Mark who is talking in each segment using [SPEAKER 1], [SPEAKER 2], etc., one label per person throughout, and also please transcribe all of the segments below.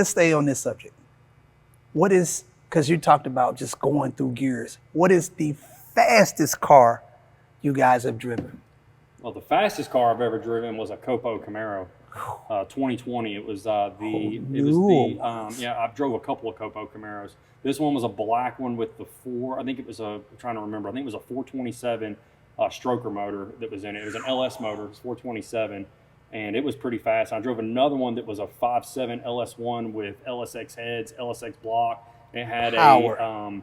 [SPEAKER 1] let's stay on this subject. What is, because you talked about just going through gears, what is the fastest car you guys have driven?
[SPEAKER 2] Well, the fastest car I've ever driven was a Copo Camaro, 2020. It was I drove a couple of Copo Camaros. This one was a black one with the I'm trying to remember, I think it was a 427 stroker motor that was in it. It was an LS motor, it was 427, and it was pretty fast. I drove another one that was a 5.7 LS1 with LSX heads, LSX block. It had I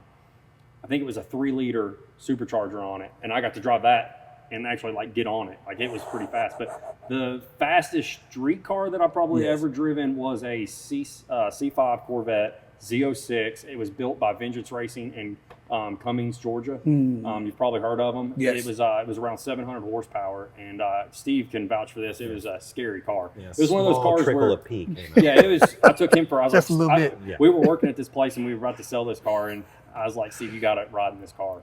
[SPEAKER 2] think it was a 3-liter supercharger on it, and I got to drive that and actually like get on it. Like, it was pretty fast. But the fastest street car that I probably ever driven was a C5 Corvette Z06. It was built by Vengeance Racing in Cummings, Georgia. You've probably heard of them.
[SPEAKER 1] Yes.
[SPEAKER 2] It was around 700 horsepower, and Steve can vouch for this. It was a scary car.
[SPEAKER 3] Yeah,
[SPEAKER 2] it was one of those cars
[SPEAKER 3] trickle
[SPEAKER 2] where
[SPEAKER 3] of peak.
[SPEAKER 2] yeah, it was. I took him for
[SPEAKER 1] just a little bit.
[SPEAKER 2] We were working at this place and we were about to sell this car, and I was like, Steve, you got to ride in this car.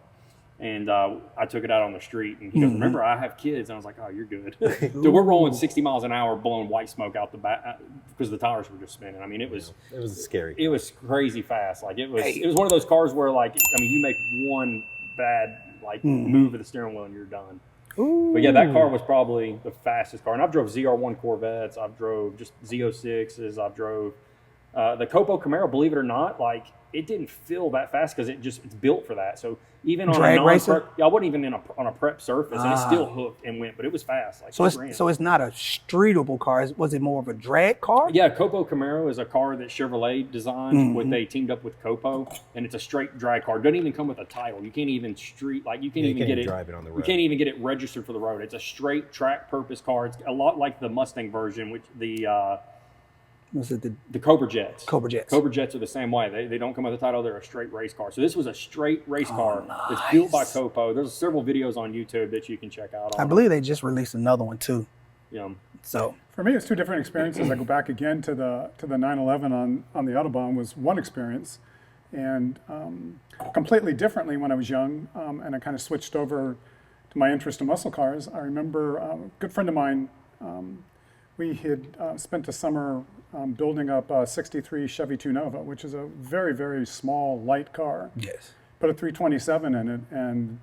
[SPEAKER 2] And I took it out on the street, and he goes, remember, I have kids. And I was like, oh, you're good. Dude, we're rolling 60 miles an hour, blowing white smoke out the back because the tires were just spinning. I mean, it was
[SPEAKER 3] scary.
[SPEAKER 2] It was crazy fast. Like, it was one of those cars where, like, I mean, you make one bad move of the steering wheel and you're done.
[SPEAKER 1] Ooh.
[SPEAKER 2] But yeah, that car was probably the fastest car. And I've drove ZR1 Corvettes. I've drove just Z06s. I've drove the Copo Camaro, believe it or not, like, it didn't feel that fast because it's built for that. So even on
[SPEAKER 1] drag
[SPEAKER 2] a
[SPEAKER 1] racer?
[SPEAKER 2] I wasn't even on a prep surface, and it still hooked and went, but it was fast. Like,
[SPEAKER 1] So it's not a streetable car. Was it more of a drag car?
[SPEAKER 2] Yeah, Copo Camaro is a car that Chevrolet designed. They teamed up with Copo, and it's a straight drag car. It doesn't even come with a title. You can't even
[SPEAKER 3] drive it on the road.
[SPEAKER 2] You can't even get it registered for the road. It's a straight track purpose car. It's a lot like the Mustang version, which
[SPEAKER 1] Was it
[SPEAKER 2] the Cobra Jets.
[SPEAKER 1] Cobra Jets.
[SPEAKER 2] Cobra Jets are the same way. They don't come with a title. They're a straight race car. So this was a straight race car that's built by Copo. There's several videos on YouTube that you can check out.
[SPEAKER 1] I believe they just released another one too.
[SPEAKER 2] Yeah.
[SPEAKER 1] So
[SPEAKER 4] for me, it's two different experiences. I go back again to the 911 on the Autobahn was one experience, and completely differently when I was young, and I kind of switched over to my interest in muscle cars. I remember a good friend of mine. We had spent a summer building up a 63 Chevy 2 Nova, which is a very, very small, light car.
[SPEAKER 1] yes.
[SPEAKER 4] Put a 327 in it, and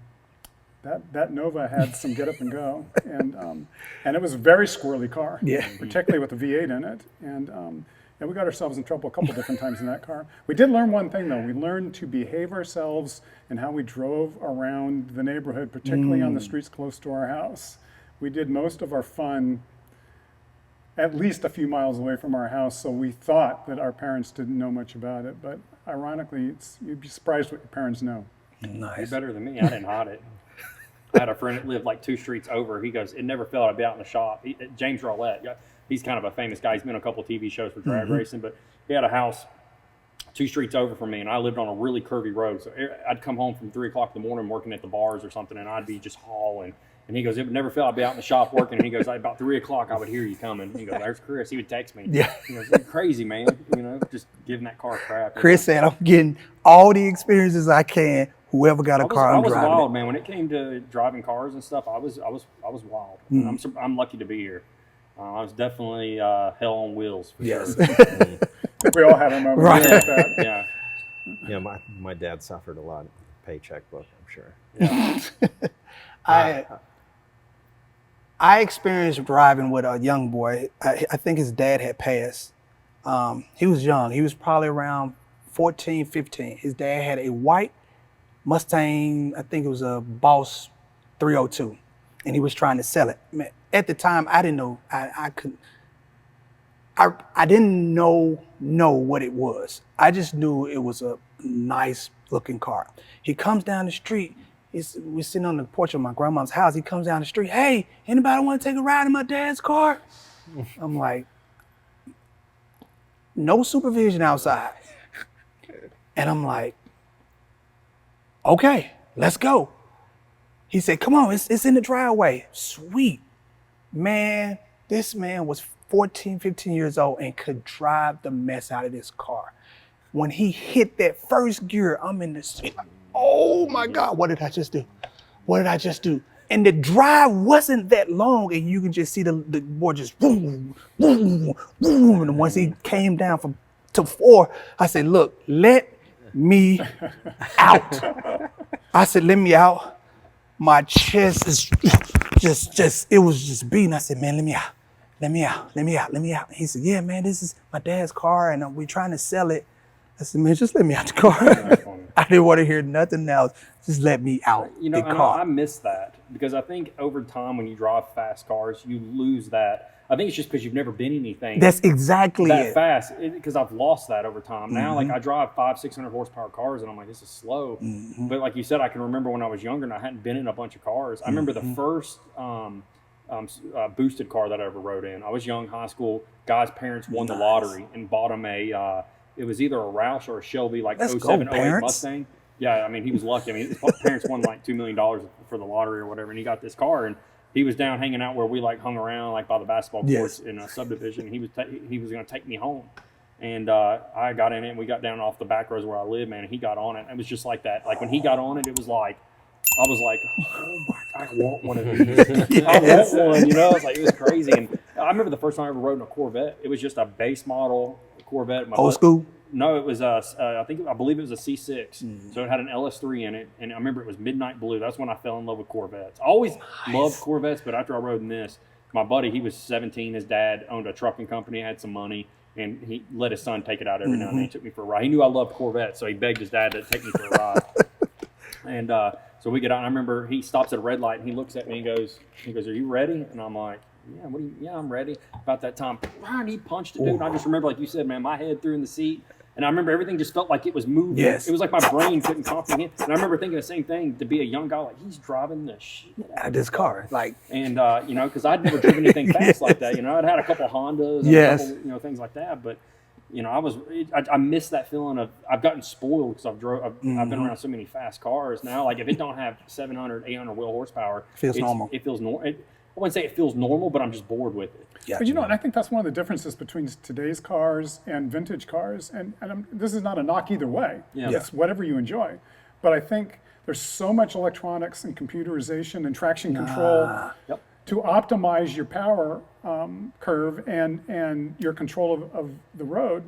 [SPEAKER 4] that Nova had some get up and go. And it was a very squirrely car, particularly with the V8 in it. And we got ourselves in trouble a couple different times in that car. We did learn one thing, though. We learned to behave ourselves in how we drove around the neighborhood, particularly on the streets close to our house. We did most of our fun at least a few miles away from our house, so we thought that our parents didn't know much about it. But ironically, you'd be surprised what your parents know.
[SPEAKER 1] Nice.
[SPEAKER 2] You're better than me. I didn't hide it. I had a friend that lived like 2 streets over. He goes, it never felt I'd be out in the shop. James Rowlett, he's kind of a famous guy. He's been on a couple of TV shows for drag racing, but he had a house 2 streets over from me, and I lived on a really curvy road. So I'd come home from 3 o'clock in the morning working at the bars or something, and I'd be just hauling. And he goes, it would never feel I'd be out in the shop working. And he goes, about 3 o'clock, I would hear you coming. He goes, there's Chris. He would text me.
[SPEAKER 1] Yeah.
[SPEAKER 2] He goes, you're crazy, man. Just giving that car crap.
[SPEAKER 1] Chris said, I'm getting all the experiences I can. Whoever got a car, I'm driving.
[SPEAKER 2] I was wild, man. When it came to driving cars and stuff, I was wild. I'm lucky to be here. I was definitely hell on wheels for sure.
[SPEAKER 4] We all had a moment like that.
[SPEAKER 2] Yeah.
[SPEAKER 3] Yeah, my dad suffered a lot. Paycheck book, I'm sure.
[SPEAKER 2] Yeah.
[SPEAKER 1] I experienced driving with a young boy. I think his dad had passed. He was young. He was probably around 14, 15. His dad had a white Mustang, I think it was a Boss 302, and he was trying to sell it. Man, at the time, I didn't know. I didn't know what it was. I just knew it was a nice looking car. He comes down the street. We're sitting on the porch of my grandma's house. He comes down the street. Hey, anybody want to take a ride in my dad's car? I'm like, no supervision outside. And I'm like, okay, let's go. He said, come on, it's in the driveway. Sweet. Man, this man was 14, 15 years old and could drive the mess out of this car. When he hit that first gear, I'm in the street. Oh my God, what did I just do? What did I just do? And the drive wasn't that long, and you can just see the board just boom, boom, boom. And once he came down from to 4. I said, look, let me out. I said, let me out. My chest is just, it was just beating. I said, man, let me out. Let me out, let me out, let me out. He said, yeah, man, this is my dad's car and we're trying to sell it. I said, man, just let me out the car. I didn't want to hear nothing else. Just let me out
[SPEAKER 2] You know,
[SPEAKER 1] the
[SPEAKER 2] and
[SPEAKER 1] car.
[SPEAKER 2] I miss that because I think over time when you drive fast cars, you lose that. I think it's just because you've never been anything
[SPEAKER 1] That's exactly
[SPEAKER 2] that
[SPEAKER 1] it.
[SPEAKER 2] fast. Because I've lost that over time. Now, like I drive 500-600 horsepower cars, and I'm like, this is slow. But like you said, I can remember when I was younger and I hadn't been in a bunch of cars. I remember the first boosted car that I ever rode in. I was young, high school. Guy's parents won the lottery and bought him a. It was either a Roush or a Shelby, like
[SPEAKER 1] Let's
[SPEAKER 2] 07,
[SPEAKER 1] go,
[SPEAKER 2] 08
[SPEAKER 1] parents.
[SPEAKER 2] Mustang. Yeah, I mean, he was lucky. I mean, his parents won like $2 million for the lottery or whatever, and he got this car. And he was down hanging out where we like hung around, like by the basketball courts in a subdivision. He was going to take me home, and I got in it, and we got down off the back roads where I live, man. And he got on it. It was just like that. Like when he got on it, it was like I was like, oh my, I want one of these. I want one. You know, I was like, it was crazy. And I remember the first time I ever rode in a Corvette. It was just a base model Corvette.
[SPEAKER 1] Old school?
[SPEAKER 2] No, it was I believe it was a C6. So it had an LS3 in it, and I remember it was midnight blue. That's when I fell in love with Corvettes. I always loved Corvettes, but after I rode in this, my buddy, he was 17. His dad owned a trucking company, had some money, and he let his son take it out every now and then. He took me for a ride. He knew I loved Corvettes, so he begged his dad to take me for a ride. And so we get out, and I remember he stops at a red light, and he looks at me and goes, "Are you ready?" And I'm like, "Yeah, I'm ready." About that time, and he punched it, dude. And I just remember, like you said, man, my head threw in the seat. And I remember everything just felt like it was moving.
[SPEAKER 1] Yes.
[SPEAKER 2] It was like my brain couldn't comprehend. And I remember thinking the same thing to be a young guy, like, he's driving the shit
[SPEAKER 1] out of this car. Like,
[SPEAKER 2] and, you know, because I'd never driven anything fast like that. You know, I'd had a couple Hondas and a couple, you know, things like that. But, you know, I miss that feeling of, I've gotten spoiled because I've been around so many fast cars. Now, like, if it don't have 700, 800 wheel horsepower.
[SPEAKER 1] Feels normal.
[SPEAKER 2] It feels normal. I wouldn't say it feels normal, but I'm just bored with it.
[SPEAKER 1] yeah,
[SPEAKER 4] But you know, and I think that's one of the differences between today's cars and vintage cars. And this is not a knock either way.
[SPEAKER 2] Yeah.
[SPEAKER 4] It's whatever you enjoy. But I think there's so much electronics and computerization and traction control to optimize your power curve and your control of the road,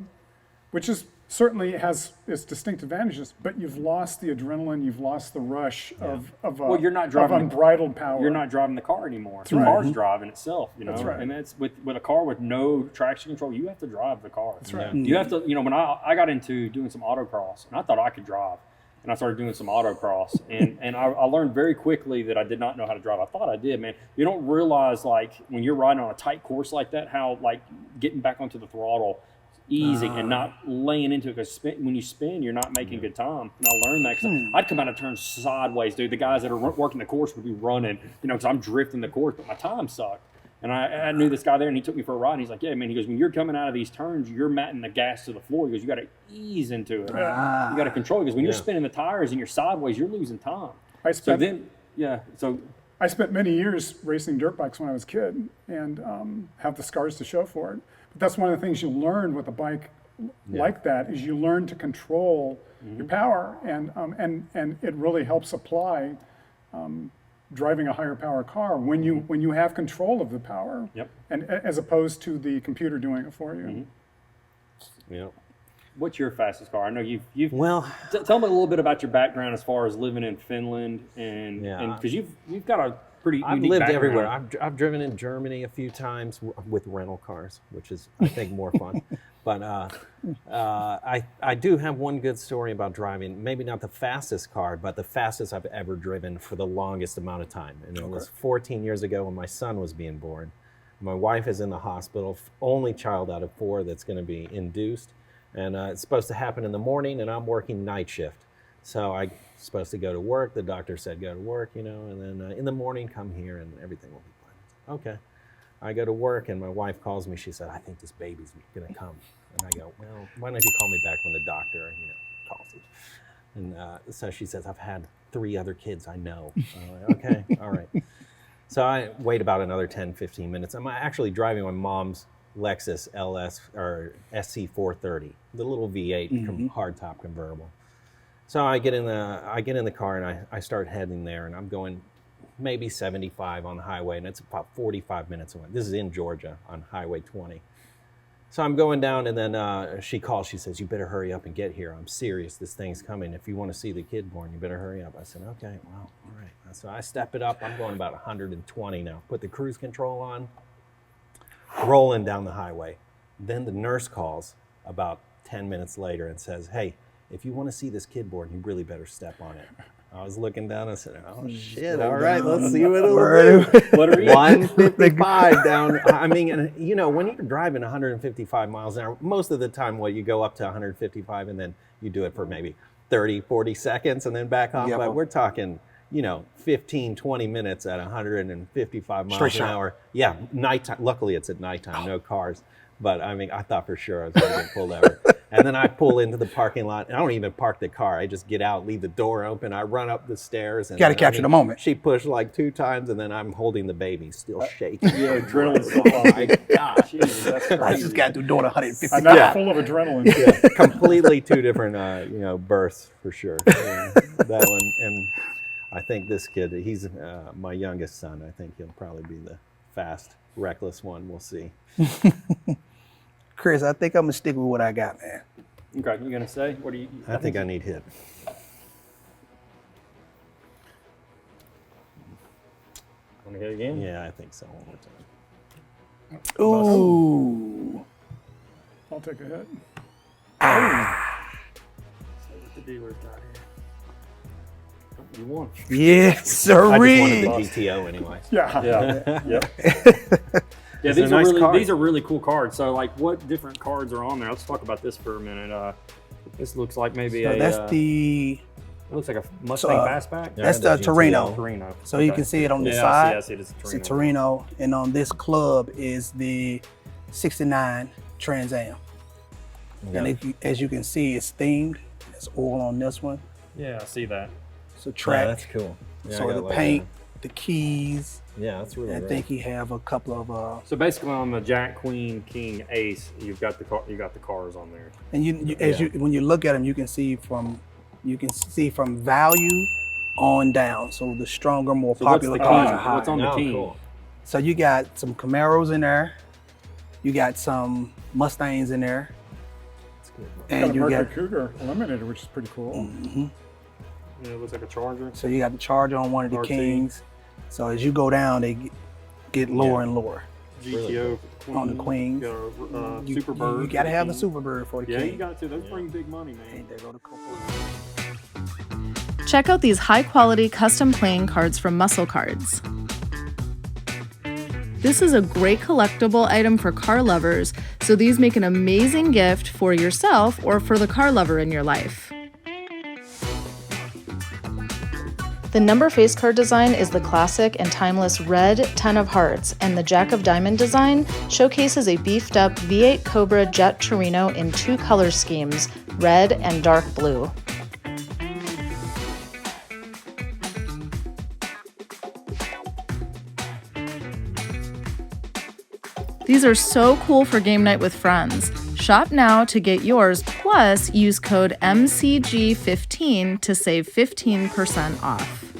[SPEAKER 4] which is certainly has its distinct advantages, but you've lost the adrenaline, you've lost the rush of
[SPEAKER 2] You're not driving
[SPEAKER 4] unbridled power.
[SPEAKER 2] You're not driving the car anymore. The
[SPEAKER 4] right.
[SPEAKER 2] car's driving itself, you know.
[SPEAKER 4] That's right.
[SPEAKER 2] And that's with a car with no traction control, you have to drive the car.
[SPEAKER 4] That's right.
[SPEAKER 2] You have to, you know, when I got into doing some autocross, and I thought I could drive, and I started doing some autocross, and I learned very quickly that I did not know how to drive. I thought I did, man. You don't realize, like, when you're riding on a tight course like that, how, like, getting back onto the throttle easy and not laying into it, because when you spin, you're not making good time. And I learned that because I'd come out of turns sideways, dude. The guys that are working the course would be running, you know, because I'm drifting the course, but my time sucked. And I knew this guy there, and he took me for a ride. And he's like, "Yeah, man." He goes, "When you're coming out of these turns, you're matting the gas to the floor." He goes, "You got to ease into it. You got to control it." Because when you're spinning the tires and you're sideways, you're losing time. I spent
[SPEAKER 4] many years racing dirt bikes when I was a kid, and have the scars to show for it. But that's one of the things you learn with a bike like that is you learn to control your power, and it really helps apply driving a higher power car when you have control of the power, and as opposed to the computer doing it for you.
[SPEAKER 3] Yeah.
[SPEAKER 2] What's your fastest car? I know you've well. Tell me a little bit about your background as far as living in Finland, and because you've got a pretty unique
[SPEAKER 3] I've lived
[SPEAKER 2] background.
[SPEAKER 3] everywhere. I've driven in Germany a few times with rental cars, which is, I think, more fun. But I do have one good story about driving, maybe not the fastest car, but the fastest I've ever driven for the longest amount of time. And it was 14 years ago when my son was being born. My wife is in the hospital, only child out of 4 that's going to be induced. And it's supposed to happen in the morning, and I'm working night shift. So I'm supposed to go to work. The doctor said go to work, you know, and then in the morning come here and everything will be fine. Okay. I go to work, and my wife calls me. She said, "I think this baby's going to come." And I go, "Well, why don't you call me back when the doctor, you know, calls you?" And so she says, "I've had 3 other kids I know." I'm like, "Okay, all right." So I wait about another 10, 15 minutes. I'm actually driving my mom's Lexus LS or SC430, the little V8 hardtop convertible. So I get in the car, and I start heading there, and I'm going maybe 75 on the highway, and it's about 45 minutes away. This is in Georgia on Highway 20. So I'm going down, and then she calls. She says, "You better hurry up and get here. I'm serious. This thing's coming. If you want to see the kid born, you better hurry up." I said, "Okay, well, all right." So I step it up. I'm going about 120 now. Put the cruise control on, rolling down the highway. Then the nurse calls about 10 minutes later and says, "Hey, if you want to see this kid born, you really better step on it." I was looking down and I said, "Oh shit, all right, let's see what it'll do."
[SPEAKER 2] What are you?
[SPEAKER 3] 155 down. I mean, and, you know, when you're driving 155 miles an hour, most of the time, you go up to 155 and then you do it for maybe 30, 40 seconds and then back off.
[SPEAKER 1] Yep.
[SPEAKER 3] But we're talking, 15, 20 minutes at 155 miles
[SPEAKER 1] Straight
[SPEAKER 3] an
[SPEAKER 1] shot.
[SPEAKER 3] hour. Yeah, nighttime. Luckily, it's at nighttime, no cars. But I mean, I thought for sure I was going to get pulled over. And then I pull into the parking lot, and I don't even park the car. I just get out, leave the door open. I run up the stairs. And
[SPEAKER 1] Got to capture the moment.
[SPEAKER 3] She pushed like 2 times, and then I'm holding the baby, still shaking.
[SPEAKER 2] Yeah, adrenaline stuff.
[SPEAKER 3] Oh my gosh.
[SPEAKER 2] Jesus, that's
[SPEAKER 1] I
[SPEAKER 2] crazy.
[SPEAKER 1] just got through doing 150.
[SPEAKER 4] I'm not
[SPEAKER 3] Yeah.
[SPEAKER 4] full of adrenaline.
[SPEAKER 3] Yeah, completely 2 different, births for sure. That one, and I think this kid, he's my youngest son. I think he'll probably be the fast, reckless one. We'll see.
[SPEAKER 1] Chris, I think I'm gonna stick with what I got, man.
[SPEAKER 2] Okay, you gonna say? What do you?
[SPEAKER 3] I think I need hit.
[SPEAKER 2] Want to hit again?
[SPEAKER 3] Yeah, I think so. One more time.
[SPEAKER 1] Ooh.
[SPEAKER 4] I'll take a hit.
[SPEAKER 2] See what the dealer's got here. You won.
[SPEAKER 1] Yes,
[SPEAKER 3] I just
[SPEAKER 1] sirree.
[SPEAKER 3] wanted the GTO anyway.
[SPEAKER 4] Yeah.
[SPEAKER 2] Yeah. Yep. Yeah,
[SPEAKER 3] It's a
[SPEAKER 2] these
[SPEAKER 3] nice
[SPEAKER 2] are
[SPEAKER 3] card.
[SPEAKER 2] these are really cool cards. So, like, what different cards are on there? Let's talk about this for a minute. This looks like maybe
[SPEAKER 1] So
[SPEAKER 2] a.
[SPEAKER 1] that's the
[SPEAKER 2] It looks like a Mustang Fastback.
[SPEAKER 3] Yeah,
[SPEAKER 1] that's the
[SPEAKER 3] GTO.
[SPEAKER 1] Torino.
[SPEAKER 2] Torino.
[SPEAKER 1] So you can see it on the
[SPEAKER 2] yeah,
[SPEAKER 1] side.
[SPEAKER 2] I see it. It's a
[SPEAKER 1] It's
[SPEAKER 2] Torino.
[SPEAKER 1] a Torino, and on this club is the '69 Trans Am. And as you can see, it's themed. There's oil on this one.
[SPEAKER 2] Yeah, I see that.
[SPEAKER 1] It's a
[SPEAKER 3] Yeah,
[SPEAKER 1] track.
[SPEAKER 3] that's cool. Yeah, I
[SPEAKER 1] so
[SPEAKER 3] got
[SPEAKER 1] the
[SPEAKER 3] like
[SPEAKER 1] paint, the keys.
[SPEAKER 3] that. Yeah, that's really
[SPEAKER 1] I
[SPEAKER 3] great.
[SPEAKER 1] think he have a couple of
[SPEAKER 2] So basically, on the Jack, Queen, King, Ace, you've got the cars on there.
[SPEAKER 1] and when you look at them, you can see from value on down. So the stronger, more
[SPEAKER 2] So what's
[SPEAKER 1] popular
[SPEAKER 2] the
[SPEAKER 1] cars
[SPEAKER 2] King?
[SPEAKER 1] are higher.
[SPEAKER 2] What's on the
[SPEAKER 3] Oh,
[SPEAKER 2] King?
[SPEAKER 3] cool.
[SPEAKER 1] So you got some Camaros in there, you got some Mustangs in there,
[SPEAKER 3] That's good.
[SPEAKER 4] Got a
[SPEAKER 1] and you
[SPEAKER 4] Mercury
[SPEAKER 1] got
[SPEAKER 4] Cougar Eliminator, which is pretty cool.
[SPEAKER 2] Yeah, it looks like a Charger.
[SPEAKER 1] so you got the Charger on one of the
[SPEAKER 2] RT.
[SPEAKER 1] Kings. So as you go down, they get lower and lower.
[SPEAKER 2] GTO Queen,
[SPEAKER 1] On the Queens.
[SPEAKER 2] got a,
[SPEAKER 1] You,
[SPEAKER 2] Superbird.
[SPEAKER 1] you got to have the
[SPEAKER 2] King.
[SPEAKER 1] Superbird for the
[SPEAKER 2] Yeah,
[SPEAKER 1] King.
[SPEAKER 2] you got to. Those bring big money, man.
[SPEAKER 1] And there go the couple.
[SPEAKER 5] Check out these high-quality custom playing cards from MuscleCards. This is a great collectible item for car lovers, so these make an amazing gift for yourself or for the car lover in your life. The number face card design is the classic and timeless red 10 of hearts, and the Jack of Diamond design showcases a beefed up V8 Cobra Jet Torino in 2 color schemes, red and dark blue. These are so cool for game night with friends. Shop now to get yours, plus use code MCG15 to save 15% off.